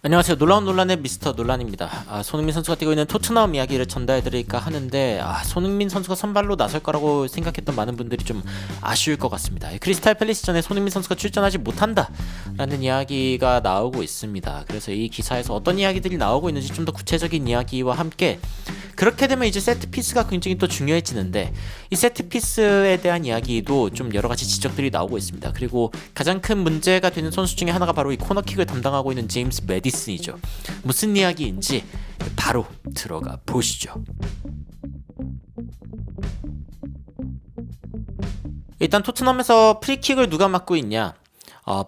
안녕하세요. 놀라운 논란의 미스터 논란입니다. 손흥민 선수가 뛰고 있는 토트넘 이야기를 전달해드릴까 하는데 손흥민 선수가 선발로 나설 거라고 생각했던 많은 분들이 좀 아쉬울 것 같습니다. 크리스탈 팰리스전에 손흥민 선수가 출전하지 못한다 라는 이야기가 나오고 있습니다. 그래서 이 기사에서 어떤 이야기들이 나오고 있는지 좀 더 구체적인 이야기와 함께, 그렇게 되면 이제 세트피스가 굉장히 또 중요해지는데, 이 세트피스에 대한 이야기도 좀 여러가지 지적들이 나오고 있습니다. 그리고 가장 큰 문제가 되는 선수 중에 하나가 바로 이 코너킥을 담당하고 있는 제임스 메디슨이죠. 무슨 이야기인지 바로 들어가 보시죠. 일단 토트넘에서 프리킥을 누가 맡고 있냐?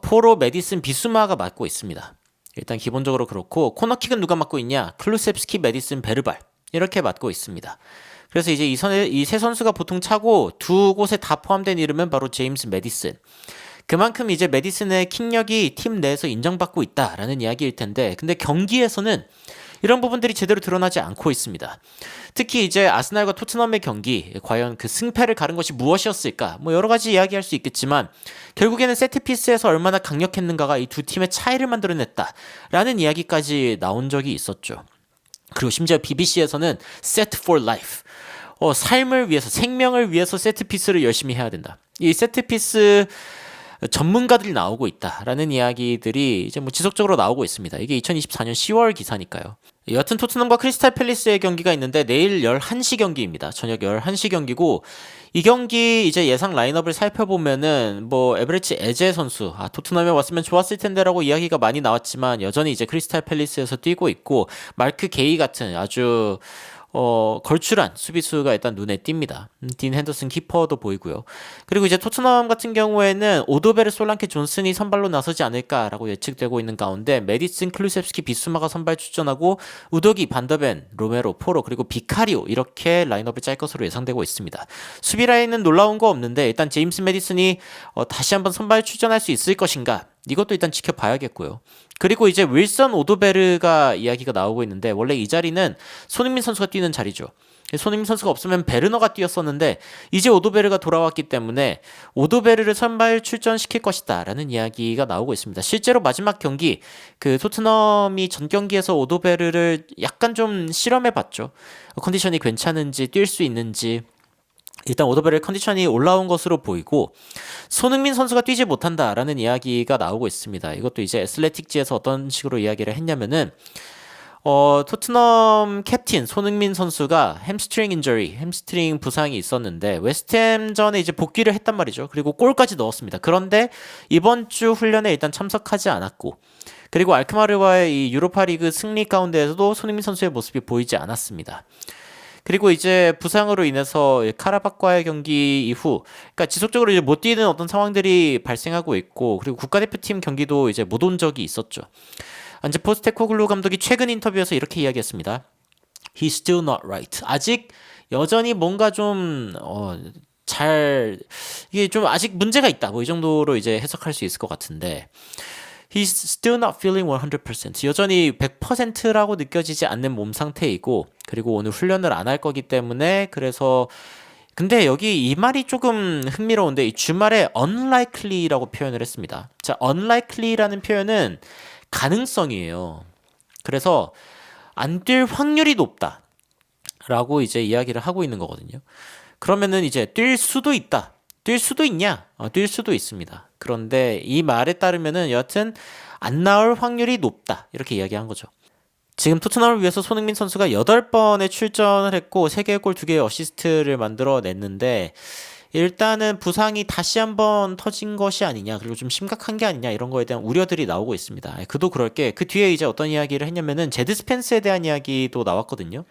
포로 메디슨 비수마가 맡고 있습니다. 일단 기본적으로 그렇고, 코너킥은 누가 맡고 있냐? 클루셉스키, 메디슨, 베르발 이렇게 맡고 있습니다. 그래서 이제 이 세 선수가 보통 차고 두 곳에 다 포함된 이름은 바로 제임스 메디슨. 그만큼 이제 메디슨의 킥력이 팀 내에서 인정받고 있다라는 이야기일 텐데, 근데 경기에서는 이런 부분들이 제대로 드러나지 않고 있습니다. 특히 이제 아스날과 토트넘의 경기, 과연 그 승패를 가른 것이 무엇이었을까? 뭐 여러 가지 이야기할 수 있겠지만, 결국에는 세트피스에서 얼마나 강력했는가가 이 두 팀의 차이를 만들어냈다라는 이야기까지 나온 적이 있었죠. 그리고 심지어 BBC에서는 Set for Life, 삶을 위해서, 생명을 위해서 세트피스를 열심히 해야 된다, 이 세트피스 전문가들이 나오고 있다라는 이야기들이 이제 뭐 지속적으로 나오고 있습니다. 이게 2024년 10월 기사니까요. 여튼 토트넘과 크리스탈 팰리스의 경기가 있는데 내일 11시 경기입니다. 저녁 11시 경기고, 이 경기 이제 예상 라인업을 살펴보면은 뭐 에브레치 에제 선수, 토트넘에 왔으면 좋았을 텐데라고 이야기가 많이 나왔지만 여전히 이제 크리스탈 팰리스에서 뛰고 있고, 마크 게이 같은 아주 걸출한 수비수가 일단 눈에 띕니다. 딘 핸더슨 키퍼도 보이고요. 그리고 이제 토트넘 같은 경우에는 오도베르, 솔랑케, 존슨이 선발로 나서지 않을까라고 예측되고 있는 가운데, 메디슨, 클루셉스키, 비수마가 선발 출전하고 우도기, 반더벤, 로메로, 포로, 그리고 비카리오, 이렇게 라인업을 짤 것으로 예상되고 있습니다. 수비 라인은 놀라운 거 없는데, 일단 제임스 메디슨이 다시 한번 선발 출전할 수 있을 것인가, 이것도 일단 지켜봐야겠고요. 그리고 이제 윌선 오도베르가 이야기가 나오고 있는데, 원래 이 자리는 손흥민 선수가 뛰는 자리죠. 손흥민 선수가 없으면 베르너가 뛰었었는데, 이제 오도베르가 돌아왔기 때문에 오도베르를 선발 출전시킬 것이다 라는 이야기가 나오고 있습니다. 실제로 마지막 경기, 그 토트넘이 전 경기에서 오도베르를 약간 좀 실험해봤죠. 컨디션이 괜찮은지, 뛸 수 있는지. 일단 오도베르의 컨디션이 올라온 것으로 보이고, 손흥민 선수가 뛰지 못한다라는 이야기가 나오고 있습니다. 이것도 이제 애슬레틱지에서 어떤 식으로 이야기를 했냐면은, 토트넘 캡틴 손흥민 선수가 햄스트링 부상이 있었는데 웨스트햄전에 이제 복귀를 했단 말이죠. 그리고 골까지 넣었습니다. 그런데 이번 주 훈련에 일단 참석하지 않았고, 그리고 알크마르와의 이 유로파리그 승리 가운데에서도 손흥민 선수의 모습이 보이지 않았습니다. 그리고 이제 부상으로 인해서 카라박과의 경기 이후, 그러니까 지속적으로 이제 못 뛰는 어떤 상황들이 발생하고 있고, 그리고 국가대표팀 경기도 이제 못 온 적이 있었죠. 안제 포스테코글루 감독이 최근 인터뷰에서 이렇게 이야기했습니다. He's still not right. 아직 여전히 뭔가 좀 이게 좀 아직 문제가 있다, 뭐 이 정도로 이제 해석할 수 있을 것 같은데, He's still not feeling 100%. 여전히 100%라고 느껴지지 않는 몸 상태이고, 그리고 오늘 훈련을 안 할 거기 때문에, 그래서 근데 여기 이 말이 조금 흥미로운데, 이 주말에 unlikely라고 표현을 했습니다. 자, unlikely라는 표현은 가능성이에요. 그래서 안 뛸 확률이 높다 라고 이제 이야기를 하고 있는 거거든요. 그러면은 이제 뛸 수도 있다, 뛸 수도 있냐? 뛸 수도 있습니다. 그런데 이 말에 따르면은 여하튼 안 나올 확률이 높다, 이렇게 이야기한 거죠. 지금 토트넘을 위해서 손흥민 선수가 8번에 출전을 했고 3개의 골, 2개의 어시스트를 만들어냈는데, 일단은 부상이 다시 한번 터진 것이 아니냐, 그리고 좀 심각한 게 아니냐, 이런 거에 대한 우려들이 나오고 있습니다. 그도 그럴 게, 그 뒤에 이제 어떤 이야기를 했냐면은 제드 스펜스에 대한 이야기도 나왔거든요.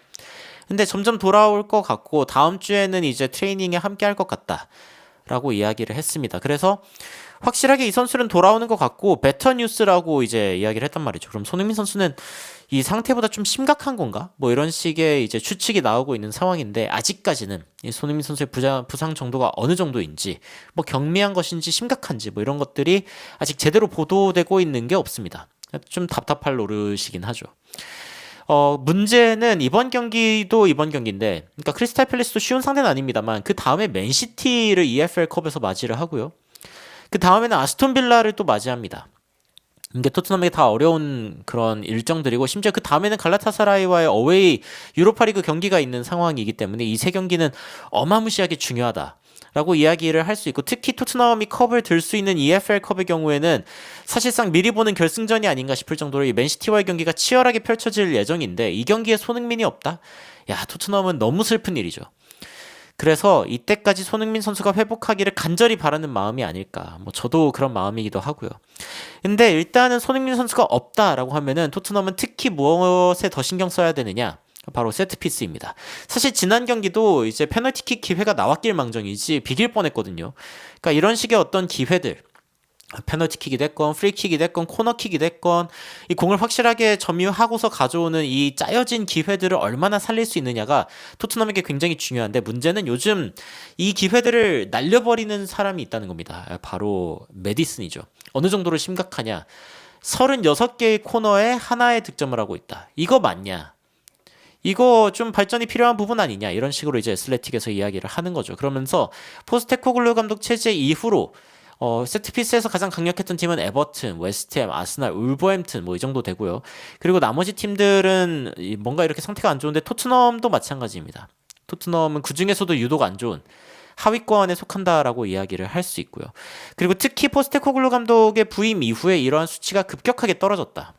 근데 점점 돌아올 것 같고 다음 주에는 이제 트레이닝에 함께 할 것 같다 라고 이야기를 했습니다. 그래서 확실하게 이 선수는 돌아오는 것 같고 베터 뉴스라고 이제 이야기를 했단 말이죠. 그럼 손흥민 선수는 이 상태보다 좀 심각한 건가? 뭐 이런 식의 이제 추측이 나오고 있는 상황인데, 아직까지는 이 손흥민 선수의 부상 정도가 어느 정도인지, 뭐 경미한 것인지 심각한지, 뭐 이런 것들이 아직 제대로 보도되고 있는 게 없습니다. 좀 답답할 노릇이긴 하죠. 문제는 이번 경기도 이번 경기인데, 그러니까 크리스탈 팰리스도 쉬운 상대는 아닙니다만, 그 다음에 맨시티를 EFL컵에서 맞이를 하고요. 그 다음에는 아스톤 빌라를 또 맞이합니다. 이게 토트넘에게 다 어려운 그런 일정들이고 심지어 그 다음에는 갈라타사라이와의 어웨이 유로파리그 경기가 있는 상황이기 때문에 이 세 경기는 어마무시하게 중요하다. 라고 이야기를 할 수 있고 특히 토트넘이 컵을 들 수 있는 EFL컵의 경우에는 사실상 미리 보는 결승전이 아닌가 싶을 정도로 이 맨시티와의 경기가 치열하게 펼쳐질 예정인데 이 경기에 손흥민이 없다? 야, 토트넘은 너무 슬픈 일이죠. 그래서 이때까지 손흥민 선수가 회복하기를 간절히 바라는 마음이 아닐까. 뭐 저도 그런 마음이기도 하고요. 근데 일단은 손흥민 선수가 없다라고 하면은 토트넘은 특히 무엇에 더 신경 써야 되느냐? 바로 세트피스입니다. 사실 지난 경기도 이제 페널티킥 기회가 나왔길 망정이지 비길 뻔했거든요. 그러니까 이런 식의 어떤 기회들, 페널티킥이 됐건 프리킥이 됐건 코너킥이 됐건 이 공을 확실하게 점유하고서 가져오는 이 짜여진 기회들을 얼마나 살릴 수 있느냐가 토트넘에게 굉장히 중요한데 문제는 요즘 이 기회들을 날려버리는 사람이 있다는 겁니다. 바로 메디슨이죠. 어느 정도로 심각하냐? 36개의 코너에 하나의 득점을 하고 있다. 이거 맞냐? 이거 좀 발전이 필요한 부분 아니냐 이런 식으로 이제 애슬레틱에서 이야기를 하는 거죠. 그러면서 포스테코글루 감독 체제 이후로 세트피스에서 가장 강력했던 팀은 에버튼, 웨스트햄, 아스날, 울버햄튼 뭐 이 정도 되고요. 그리고 나머지 팀들은 뭔가 이렇게 상태가 안 좋은데 토트넘도 마찬가지입니다. 토트넘은 그 중에서도 유독 안 좋은 하위권에 속한다라고 이야기를 할 수 있고요. 그리고 특히 포스테코글루 감독의 부임 이후에 이러한 수치가 급격하게 떨어졌다.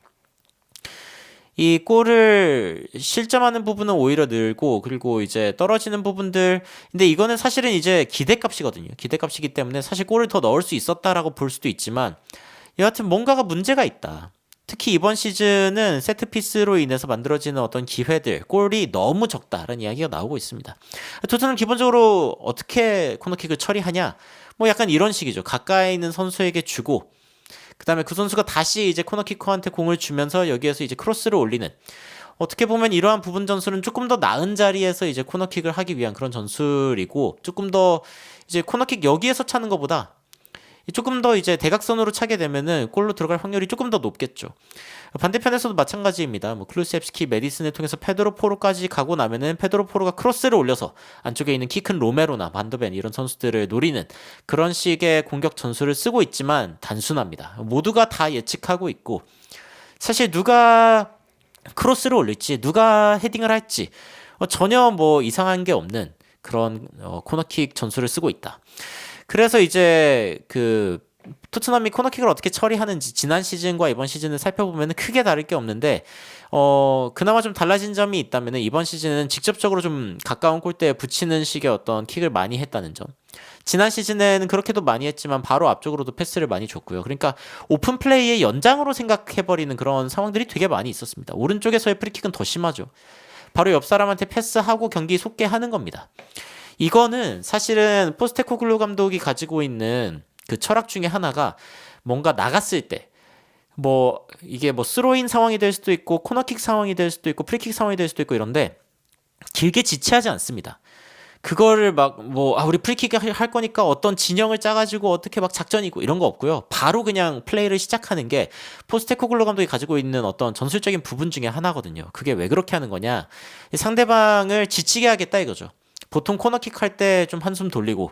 이 골을 실점하는 부분은 오히려 늘고 그리고 이제 떨어지는 부분들 근데 이거는 사실은 이제 기대값이거든요. 기대값이기 때문에 사실 골을 더 넣을 수 있었다라고 볼 수도 있지만 여하튼 뭔가가 문제가 있다. 특히 이번 시즌은 세트피스로 인해서 만들어지는 어떤 기회들, 골이 너무 적다라는 이야기가 나오고 있습니다. 토트넘은 기본적으로 어떻게 코너킥을 처리하냐? 뭐 약간 이런 식이죠. 가까이 있는 선수에게 주고 그 다음에 그 선수가 다시 이제 코너키커한테 공을 주면서 여기에서 이제 크로스를 올리는 어떻게 보면 이러한 부분 전술은 조금 더 나은 자리에서 이제 코너킥을 하기 위한 그런 전술이고 조금 더 이제 코너킥 여기에서 차는 것보다 조금 더 이제 대각선으로 차게 되면은 골로 들어갈 확률이 조금 더 높겠죠. 반대편에서도 마찬가지입니다. 뭐 클루셉스키, 메디슨을 통해서 페드로 포로까지 가고 나면은 페드로 포로가 크로스를 올려서 안쪽에 있는 키 큰 로메로나 반더벤 이런 선수들을 노리는 그런 식의 공격 전술을 쓰고 있지만 단순합니다. 모두가 다 예측하고 있고 사실 누가 크로스를 올릴지 누가 헤딩을 할지 전혀 뭐 이상한 게 없는 그런 코너킥 전술을 쓰고 있다. 그래서 이제 그 토트넘이 코너킥을 어떻게 처리하는지 지난 시즌과 이번 시즌을 살펴보면 크게 다를 게 없는데 그나마 좀 달라진 점이 있다면 이번 시즌은 직접적으로 좀 가까운 골대에 붙이는 식의 어떤 킥을 많이 했다는 점. 지난 시즌에는 그렇게도 많이 했지만 바로 앞쪽으로도 패스를 많이 줬고요. 그러니까 오픈 플레이의 연장으로 생각해버리는 그런 상황들이 되게 많이 있었습니다. 오른쪽에서의 프리킥은 더 심하죠. 바로 옆 사람한테 패스하고 경기 속게 하는 겁니다. 이거는 사실은 포스테코글루 감독이 가지고 있는 그 철학 중에 하나가 뭔가 나갔을 때 뭐 이게 뭐 스로인 상황이 될 수도 있고 코너킥 상황이 될 수도 있고 프리킥 상황이 될 수도 있고 이런데 길게 지체하지 않습니다. 그거를 막 뭐 우리 프리킥 할 거니까 어떤 진영을 짜가지고 어떻게 막 작전이고 이런 거 없고요. 바로 그냥 플레이를 시작하는 게 포스테코글루 감독이 가지고 있는 어떤 전술적인 부분 중에 하나거든요. 그게 왜 그렇게 하는 거냐? 상대방을 지치게 하겠다 이거죠. 보통 코너킥 할 때 좀 한숨 돌리고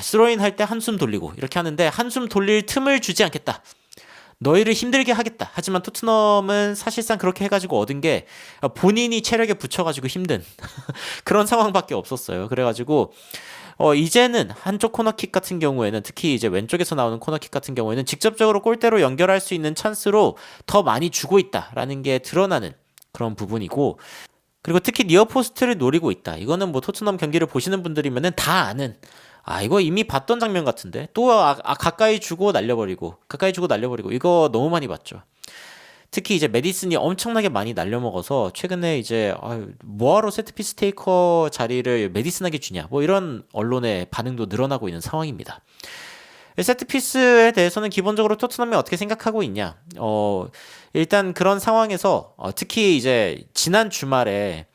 스로인 할 때 한숨 돌리고 이렇게 하는데 한숨 돌릴 틈을 주지 않겠다. 너희를 힘들게 하겠다. 하지만 토트넘은 사실상 그렇게 해가지고 얻은 게 본인이 체력에 붙여가지고 힘든 그런 상황밖에 없었어요. 그래가지고 이제는 한쪽 코너킥 같은 경우에는 특히 이제 왼쪽에서 나오는 코너킥 같은 경우에는 직접적으로 골대로 연결할 수 있는 찬스로 더 많이 주고 있다라는 게 드러나는 그런 부분이고 그리고 특히 니어포스트를 노리고 있다. 이거는 뭐 토트넘 경기를 보시는 분들이면은 다 아는 이거 이미 봤던 장면 같은데 또 가까이 주고 날려버리고 이거 너무 많이 봤죠. 특히 이제 메디슨이 엄청나게 많이 날려먹어서 최근에 이제 뭐하러 세트피스 테이커 자리를 메디슨에게 주냐 뭐 이런 언론의 반응도 늘어나고 있는 상황입니다. 세트피스에 대해서는 기본적으로 토트넘이 어떻게 생각하고 있냐 일단 그런 상황에서 특히 이제 지난 주말에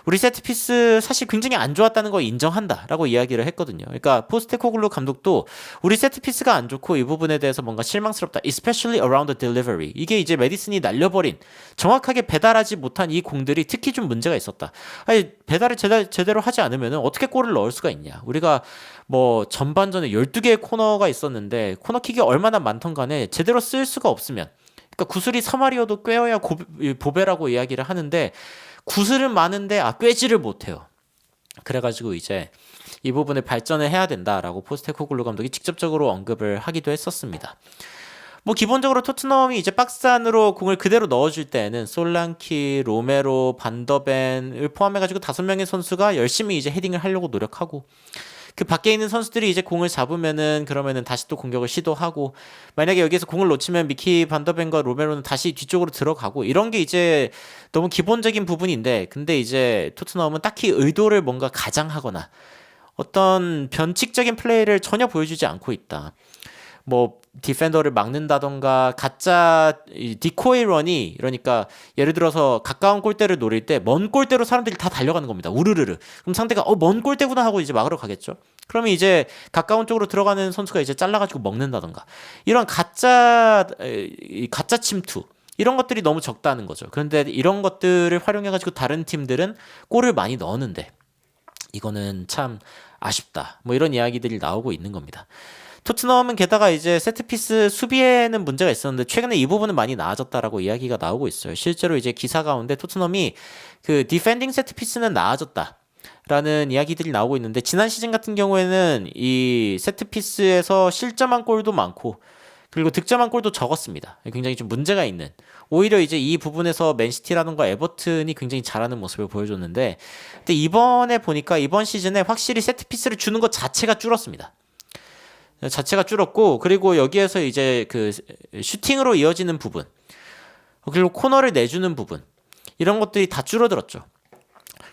우리 세트피스 사실 굉장히 안 좋았다는 거 인정한다라고 이야기를 했거든요. 그러니까 포스테코글루 감독도 우리 세트피스가 안 좋고 이 부분에 대해서 뭔가 실망스럽다. Especially around the delivery. 이게 이제 메디슨이 날려버린 정확하게 배달하지 못한 이 공들이 특히 좀 문제가 있었다. 아니 배달을 제대로 하지 않으면 어떻게 골을 넣을 수가 있냐. 우리가 뭐 전반전에 12개의 코너가 있었는데 코너킥이 얼마나 많던 간에 제대로 쓸 수가 없으면 그러니까 구슬이 3할이어도 꿰어야 보배라고 이야기를 하는데 구슬은 많은데 꿰지를 못해요. 그래가지고 이제 이 부분을 발전을 해야 된다라고 포스테코글루 감독이 직접적으로 언급을 하기도 했었습니다. 뭐 기본적으로 토트넘이 이제 박스 안으로 공을 그대로 넣어줄 때는 솔랑키, 로메로, 반더벤을 포함해가지고 5명의 선수가 열심히 이제 헤딩을 하려고 노력하고 그 밖에 있는 선수들이 이제 공을 잡으면은 그러면은 다시 또 공격을 시도하고 만약에 여기에서 공을 놓치면 미키 반더벤과 로메로는 다시 뒤쪽으로 들어가고 이런 게 이제 너무 기본적인 부분인데 근데 이제 토트넘은 딱히 의도를 뭔가 가장하거나 어떤 변칙적인 플레이를 전혀 보여주지 않고 있다. 뭐 디펜더를 막는다던가 가짜 디코이 런이 그러니까 예를 들어서 가까운 골대를 노릴 때 먼 골대로 사람들이 다 달려가는 겁니다. 우르르르. 그럼 상대가 먼 골대구나 하고 이제 막으러 가겠죠. 그러면 이제 가까운 쪽으로 들어가는 선수가 이제 잘라가지고 먹는다던가 이런 가짜 침투 이런 것들이 너무 적다는 거죠. 그런데 이런 것들을 활용해가지고 다른 팀들은 골을 많이 넣었는데 이거는 참 아쉽다. 뭐 이런 이야기들이 나오고 있는 겁니다. 토트넘은 게다가 이제 세트피스 수비에는 문제가 있었는데 최근에 이 부분은 많이 나아졌다라고 이야기가 나오고 있어요. 실제로 이제 기사 가운데 토트넘이 그 디펜딩 세트피스는 나아졌다라는 이야기들이 나오고 있는데 지난 시즌 같은 경우에는 이 세트피스에서 실점한 골도 많고 그리고 득점한 골도 적었습니다. 굉장히 좀 문제가 있는 오히려 이제 이 부분에서 맨시티라든가 에버튼이 굉장히 잘하는 모습을 보여줬는데 근데 이번에 보니까 이번 시즌에 확실히 세트피스를 주는 것 자체가 줄었습니다. 자체가 줄었고 그리고 여기에서 이제 그 슈팅으로 이어지는 부분 그리고 코너를 내주는 부분 이런 것들이 다 줄어들었죠.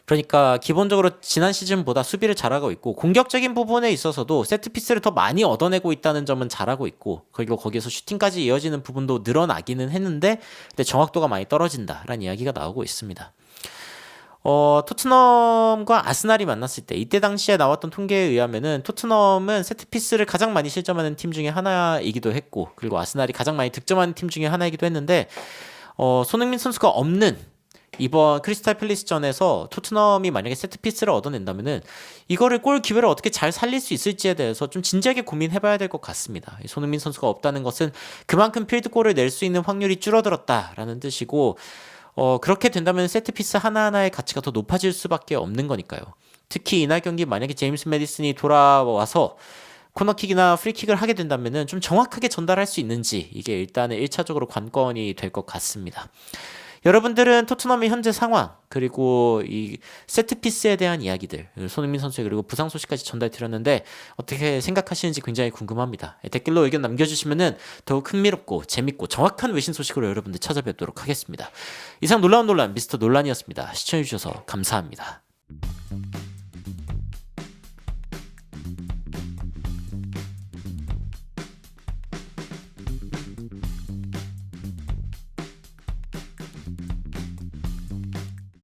그러니까 기본적으로 지난 시즌보다 수비를 잘하고 있고 공격적인 부분에 있어서도 세트피스를 더 많이 얻어내고 있다는 점은 잘하고 있고 그리고 거기에서 슈팅까지 이어지는 부분도 늘어나기는 했는데 근데 정확도가 많이 떨어진다라는 이야기가 나오고 있습니다. 토트넘과 아스날이 만났을 때 이때 당시에 나왔던 통계에 의하면은 토트넘은 세트피스를 가장 많이 실점하는 팀 중에 하나이기도 했고 그리고 아스날이 가장 많이 득점하는 팀 중에 하나이기도 했는데 손흥민 선수가 없는 이번 크리스탈 팰리스전에서 토트넘이 만약에 세트피스를 얻어낸다면은 이거를 골 기회를 어떻게 잘 살릴 수 있을지에 대해서 좀 진지하게 고민해봐야 될 것 같습니다. 손흥민 선수가 없다는 것은 그만큼 필드골을 낼 수 있는 확률이 줄어들었다라는 뜻이고 그렇게 된다면 세트피스 하나하나의 가치가 더 높아질 수밖에 없는 거니까요. 특히 이날 경기 만약에 제임스 메디슨이 돌아와서 코너킥이나 프리킥을 하게 된다면 좀 정확하게 전달할 수 있는지 이게 일단은 1차적으로 관건이 될 것 같습니다. 여러분들은 토트넘의 현재 상황 그리고 이 세트피스에 대한 이야기들 손흥민 선수의 그리고 부상 소식까지 전달드렸는데 어떻게 생각하시는지 굉장히 궁금합니다. 댓글로 의견 남겨주시면 더욱 흥미롭고 재밌고 정확한 외신 소식으로 여러분들 찾아뵙도록 하겠습니다. 이상 놀라운 논란 미스터 논란이었습니다. 시청해주셔서 감사합니다.